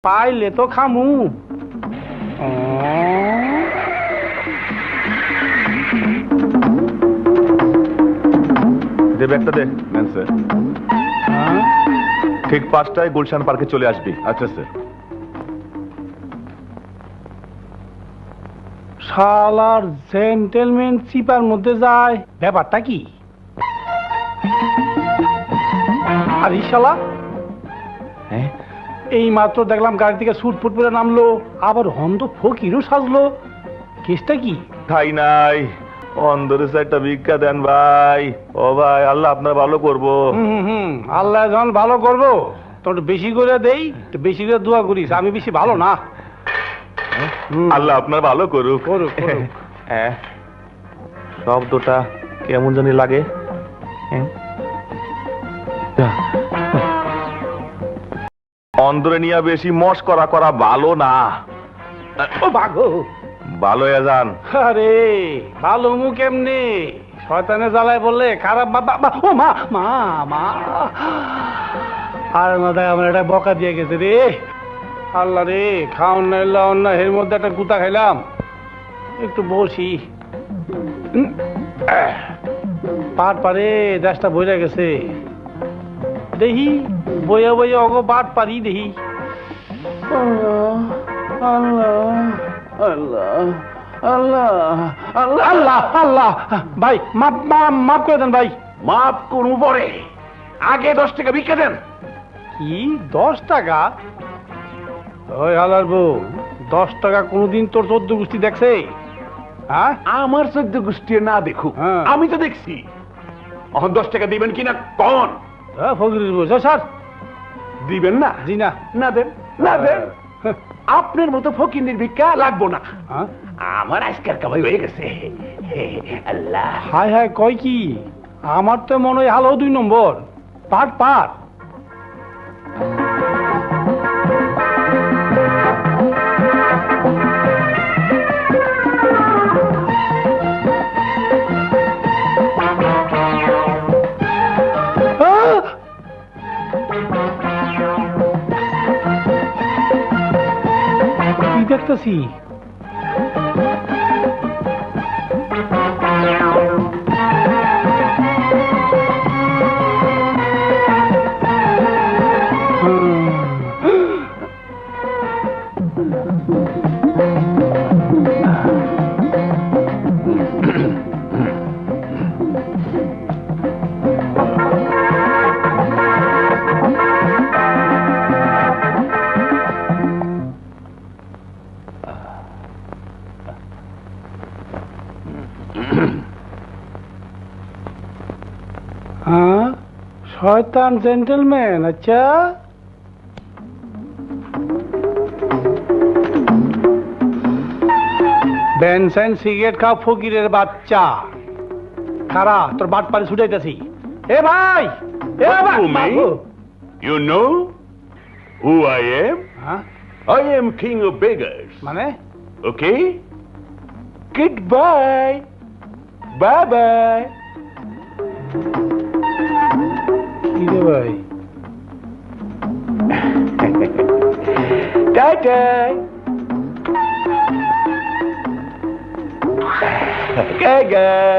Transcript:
পাইলে তো খামু। দেবে একটা দে। নেন স্যার। ঠিক 5টায় গুলশান পার্কে চলে আসবি। আচ্ছা স্যার। শালার জেন্টেলম্যান চিপার মধ্যে যায়, ব্যাপারটা কি? আর শালা এই মাত্র দেখলাম গাড়ি থেকে সুট ফুট করে নামলো, আবার হন্দ ফকিরও সাজলো। কেসটা কি? ঠাই নাই, অন্ধরে একটা ভিক্ষা দেন ভাই। ও ভাই, আল্লাহ আপনার ভালো করবো। আল্লাহ যখন ভালো করবো তোর বেশি করে দেই, বেশি করে দোয়া করিস। আমি বেশি ভালো না। আল্লাহ আপনার ভালো করুক। করুক, করুক। হ্যাঁ, শব্দটা কেমন জানি লাগে। অন্ধরে নিয়ে বেশি মস্করা করা ভালো না। ও বাগো, ভালো হয়ে যান। আরে ভালো মুখ এমনি শয়তানের জ্বালায় বললে খারাপ। বাবা, ও মা মা মা, আর মাথায় আমার একটা বকা দিয়ে গেছে রে। আল্লাহ রে, খাওন না লাউন না, এর মধ্যে একটা গুতা খাইলাম। একটু বসি। পাট পারে দেশটা বইরা গেছে। দেখি বইয়া বইয়া অগো পাট পারি দেখি। আল্লাহ আল্লাহ আল্লাহ আল্লাহ আল্লাহ আল্লাহ। ভাই মাপ মাপ করে দেন ভাই। মাপ করবো পরে, আগে 10 টাকা ভিক্ষা দেন। কি 10 টাকা? ওই হালার বউ, 10 টাকা কোনদিন তোর 14 গোষ্ঠী দেখছে? হ্যাঁ, আমার 14 গোষ্ঠী না দেখুক, হ্যাঁ। আমি তো দেখছি। এখন 10 টাকা দিবেন কিনা কন? ফকিরের বউ স্যার। দিবেন না? জি না। না দেন, না দেন। আপনার মতো ফকিনের ভিক্ষা লাগবো না। আমার আজকের কামাই হয়ে গেছে। আল্লাহ। হায় হায়, কয় কি? আমার তো মনে হয় হালো 2 নম্বর। পাট পাট। কি দেখতেছি? হ্যাঁ, শয়তান জেন্টেলম্যান। আচ্ছা, বেনসেন সিগারেট খাও ফকিরের বাচ্চা। খারা তোর বাট পারে ছুটাইতেছি। এ ভাই, এ ভাই। You know who I am? হ্যাঁ, I am king of beggars. মানে Okay? Goodbye. Bye bye. কি রে ভাই? Ta-ta. Gaga.